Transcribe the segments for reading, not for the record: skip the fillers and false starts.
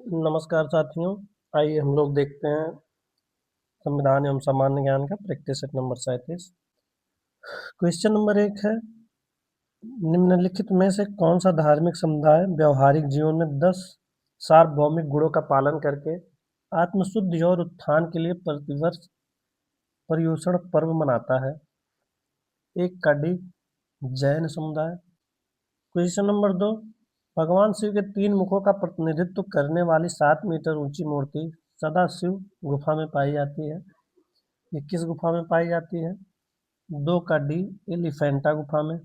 नमस्कार साथियों। आइए हम लोग देखते हैं संविधान एवं सामान्य ज्ञान का practice set number 37। Question number 1 है, निम्नलिखित में से कौन सा धार्मिक समुदाय व्यवहारिक जीवन में 10 सार्वभौमिक गुणों का पालन करके आत्मशुद्धि और उत्थान के लिए प्रतिवर्ष पर्युषण पर्व मनाता है? एक का डी, जैन समुदाय। क्वेश्चन नंबर 2, भगवान शिव के 3 मुखों का प्रतिनिधित्व करने वाली 7 मीटर ऊंची मूर्ति सदाशिव गुफा में पाई जाती है। ये किस गुफा में पाई जाती है? 2 का डी, एलिफेंटा गुफा में।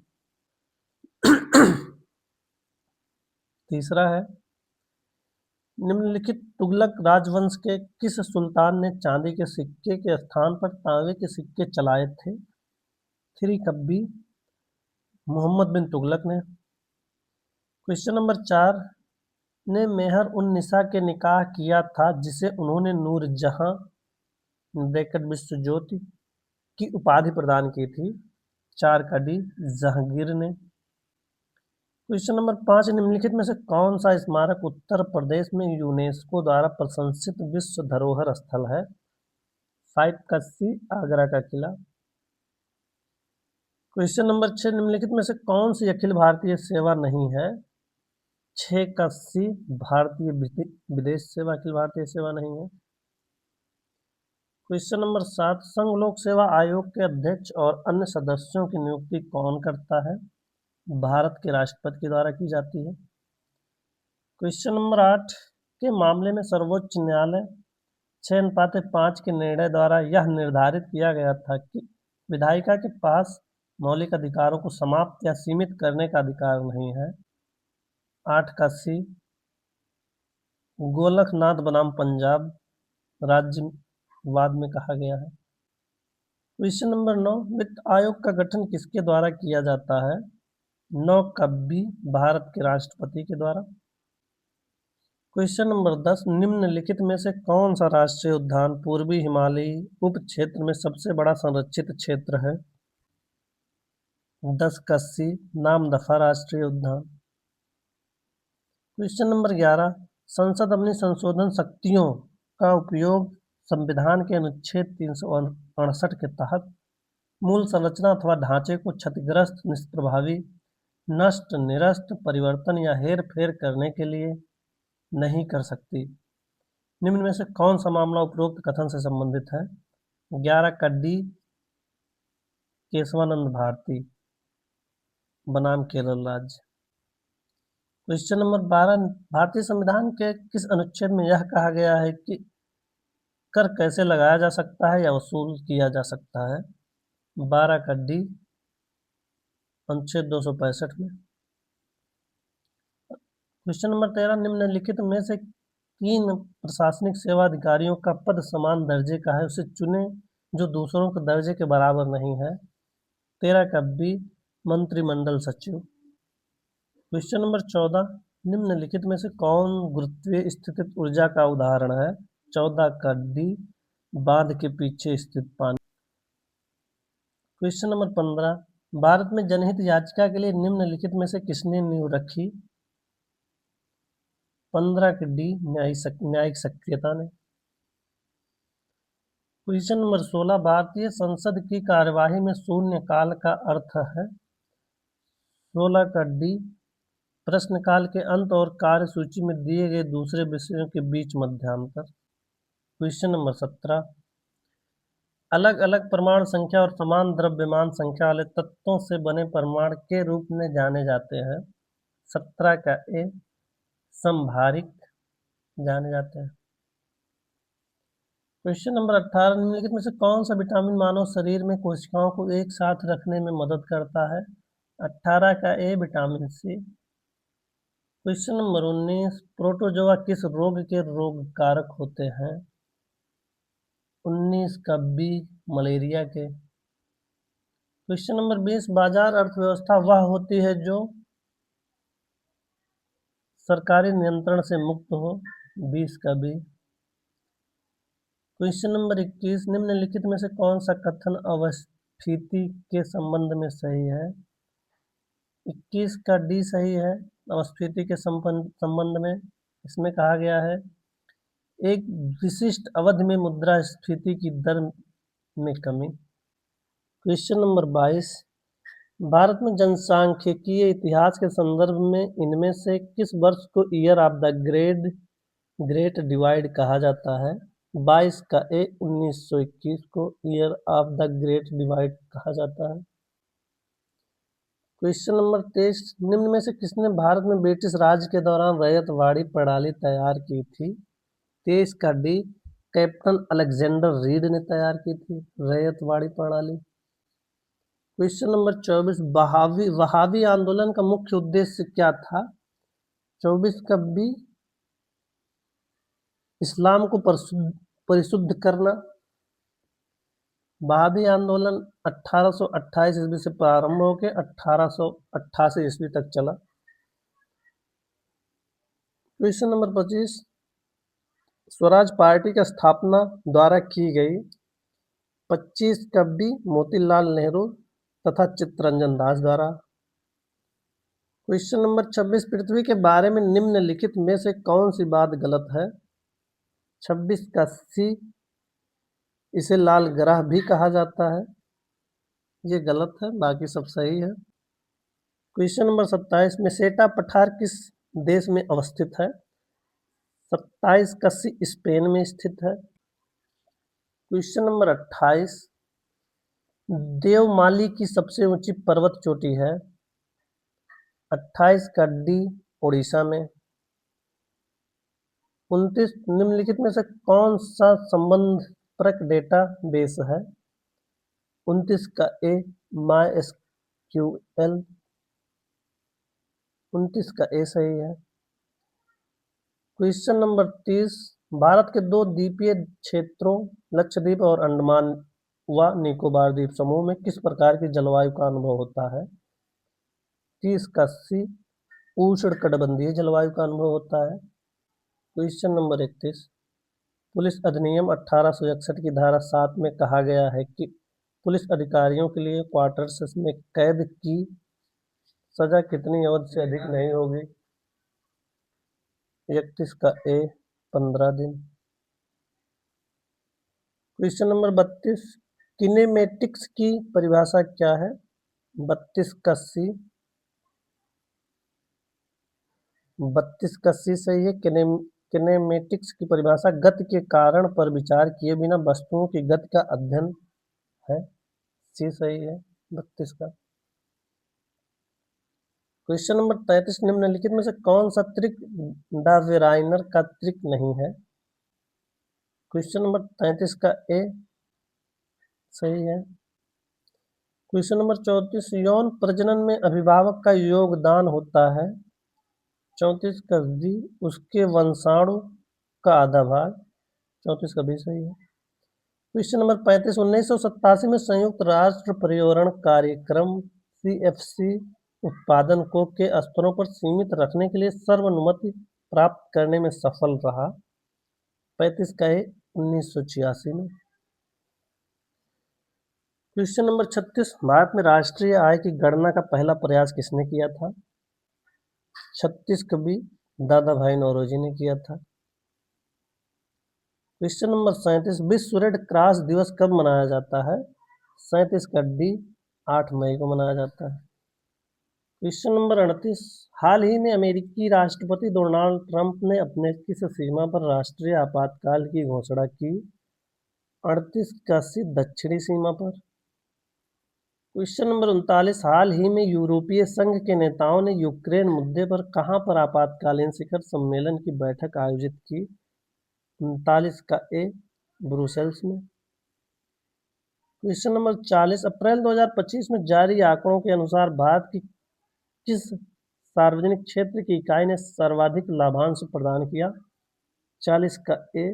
तीसरा है, निम्नलिखित तुगलक राजवंश के किस सुल्तान ने चांदी के सिक्के के स्थान पर तांबे के सिक्के चलाए थे? 3 का बी, मोहम्मद बिन तुगलक ने। क्वेश्चन नंबर 4, ने मेहर उन निसा के निकाह किया था जिसे उन्होंने नूरजहां ब्रैकेट विश्व ज्योति की उपाधि प्रदान की थी? 4 का डी, जहांगीर ने। क्वेश्चन नंबर 5, निम्नलिखित में से कौन सा स्मारक उत्तर प्रदेश में यूनेस्को द्वारा प्रशंसित विश्व धरोहर स्थल है? 5 का सी, आगरा का किला। क्वेश्चन नंबर 6, निम्नलिखित में से कौन सी अखिल भारतीय सेवा नहीं है? 6 का सी, भारतीय विदेश सेवा अखिल भारतीय सेवा नहीं है। क्वेश्चन नंबर 7, संघ लोक सेवा आयोग के अध्यक्ष और अन्य सदस्यों की नियुक्ति कौन करता है? भारत के राष्ट्रपति के द्वारा की जाती है। क्वेश्चन नंबर 8 के मामले में सर्वोच्च न्यायालय 6:5 के निर्णय द्वारा यह निर्धारित किया गया था कि विधायिका के पास मौलिक अधिकारों को समाप्त या सीमित करने का अधिकार नहीं है। 8 का सी, गोलकनाथ बनाम पंजाब राज्यवाद में कहा गया है। क्वेश्चन नंबर 9, वित्त आयोग का गठन किसके द्वारा किया जाता है? 9 का बी, भारत के राष्ट्रपति के द्वारा। क्वेश्चन नंबर 10, निम्नलिखित में से कौन सा राष्ट्रीय उद्यान पूर्वी हिमालयी उप क्षेत्र में सबसे बड़ा संरक्षित क्षेत्र है? 10 का सी, नामदफा राष्ट्रीय उद्यान। क्वेश्चन नंबर 11, संसद अपनी संशोधन शक्तियों का उपयोग संविधान के अनुच्छेद 368 के तहत मूल संरचना अथवा ढांचे को क्षतिग्रस्त, निष्प्रभावी, नष्ट, निरस्त, परिवर्तन या हेर फेर करने के लिए नहीं कर सकती। निम्न में से कौन सा मामला उपरोक्त कथन से संबंधित है? 11 का डी, केशवानंद भारती बनाम केरल राज्य। क्वेश्चन नंबर 12, भारतीय संविधान के किस अनुच्छेद में यह कहा गया है कि कर कैसे लगाया जा सकता है या वसूल किया जा सकता है? 12 का डी, अनुच्छेद 265 में। क्वेश्चन नंबर 13, निम्नलिखित में से किन प्रशासनिक सेवा अधिकारियों का पद समान दर्जे का है उसे चुने जो दूसरों के दर्जे के बराबर नहीं है? 13 का बी, मंत्रिमंडल सचिव। क्वेश्चन नंबर 14, निम्नलिखित में से कौन गुरुत्वीय स्थितिज ऊर्जा का उदाहरण है? 14 का डी, बांध के पीछे स्थित पानी। क्वेश्चन नंबर 15, भारत में जनहित याचिका के लिए निम्नलिखित में से किसने नींव रखी? 15 के डी, न्यायिक सक्रियता ने। क्वेश्चन नंबर 16, भारतीय संसद की कार्यवाही में शून्यकाल का अर्थ है? 16 का डी, प्रश्नकाल के अंत और कार्यसूची में दिए गए दूसरे विषयों के बीच मध्यांतर। क्वेश्चन नंबर 17, अलग अलग परमाणु संख्या और समान द्रव्यमान संख्या वाले तत्वों से बने परमाणु के रूप में जाने जाते हैं? 17 का ए, समभारिक जाने जाते हैं। क्वेश्चन नंबर 18, निम्नलिखित में से कौन सा विटामिन मानव शरीर में कोशिकाओं को एक साथ रखने में मदद करता है? 18 का A, vitamin C. Question number 19, protozoa किस रोग के रोग कारक होते हैं? 19 का बी, मलेरिया के। क्वेश्चन नंबर 20, बाजार अर्थव्यवस्था वह होती है जो सरकारी नियंत्रण से मुक्त हो? 20 का बी। क्वेश्चन नंबर 21, निम्नलिखित में से कौन सा कथन अवस्थिति के संबंध में सही है? 21 का डी सही है, अवस्थिति के संबंध में इसमें कहा गया है एक विशिष्ट अवधि में मुद्रास्फीति की दर में कमी। क्वेश्चन नंबर 22, भारत में जनसांख्यिकीय इतिहास के संदर्भ में इनमें से किस वर्ष को year of the great divide कहा जाता है? 22 का ए 1921 को year of the great divide कहा जाता है। क्वेश्चन नंबर 23, निम्न में से किसने भारत में ब्रिटिश राज के दौरान रैयतवाड़ी प्रणाली तैयार की थी? 23 का डी कैप्टन अलेक्जेंडर रीड ने तैयार की थी रैयतवाड़ी प्रणाली। क्वेश्चन नंबर 24, वहाबी आंदोलन का मुख्य उद्देश्य क्या था? 24 का बी इस्लाम को परिशुद्ध करना। वहाबी आंदोलन 1828 ईस्वी से प्रारंभ होकर 1888 ईस्वी तक चला। क्वेश्चन नंबर 25, स्वराज पार्टी की स्थापना द्वारा की गई। 25 का बी मोतीलाल नेहरू तथा चित्तरंजन दास द्वारा। क्वेश्चन नंबर 26, पृथ्वी के बारे में निम्नलिखित में से कौन सी बात गलत है? 26 का सी इसे लाल ग्रह भी कहा जाता है, ये गलत है, बाकी सब सही है। क्वेश्चन नंबर 27, मेसेटा पठार किस देश में अवस्थित है? 27 का सी स्पेन में स्थित है। क्वेश्चन नंबर 28, देवमाली की सबसे ऊंची पर्वत चोटी है? 28 का डी उड़ीसा में। 29, निम्नलिखित में से कौन सा संबंधपरक डेटा बेस है? 29 का ए MySQL। 29 का ए सही है। क्वेश्चन नंबर 30, भारत के दो द्वीपीय क्षेत्रों लक्षद्वीप और अंडमान व निकोबार द्वीप समूह में किस प्रकार की जलवायु का अनुभव होता है? 30 का सी उष्णकटिबंधीय जलवायु का अनुभव होता है। क्वेश्चन नंबर 31, पुलिस अधिनियम 1861 की धारा 7 में कहा गया है कि पुलिस अधिकारियों के लिए क्वार्टर्स में कैद की सजा कितनी अवधि से अधिक नहीं होगी? 31 का ए 15 दिन। क्वेश्चन नंबर 32, किनेमेटिक्स की परिभाषा क्या है? 32 का सी। 32 का सी सही है। किनेमेटिक्स की परिभाषा गति के कारण पर विचार किए बिना वस्तुओं की गति का अध्ययन है, सी सही है 32 का। क्वेश्चन नंबर 33, निम्नलिखित में से कौन सा त्रिक डावेराइनर का त्रिक नहीं है? क्वेश्चन नंबर 33 का ए सही है। क्वेश्चन नंबर 34, यौन प्रजनन में अभिभावक का योगदान होता है? 34 का बी उसके वंशाणु का आधा भाग। 34 का बी सही है। क्वेश्चन नंबर 35, 1987 में संयुक्त राष्ट्र पर्यावरण कार्यक्रम CFC उत्पादन को के स्तरों पर सीमित रखने के लिए सर्वसम्मति प्राप्त करने में सफल रहा। 35 का है 1986 में। क्वेश्चन नंबर 36, भारत में राष्ट्रीय आय की गणना का पहला प्रयास किसने किया था? 36 का बी दादा भाई नौरोजी ने किया था। क्वेश्चन नंबर 37, विश्व रेड क्रॉस दिवस कब मनाया जाता है? 37 का डी 8 मई को मनाया जाता है। क्वेश्चन नंबर 38, हाल ही में अमेरिकी राष्ट्रपति डोनाल्ड ट्रंप ने अपने किस सीमा पर राष्ट्रीय आपातकाल की घोषणा की? 38 का सी दक्षिणी सीमा पर। क्वेश्चन नंबर 39, हाल ही में यूरोपीय संघ के नेताओं ने यूक्रेन मुद्दे पर कहां पर आपातकालीन शिखर सम्मेलन की बैठक आयोजित की? 39 का ए ब्रुसेल्स में। क्वेश्चन नंबर 40, अप्रैल 2025 में जारी आंकड़ों के अनुसार भारत की किस सार्वजनिक क्षेत्र की इकाई ने सर्वाधिक लाभांश प्रदान किया? 40 का ए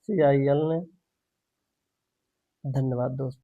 CIL ने। धन्यवाद दोस्तों।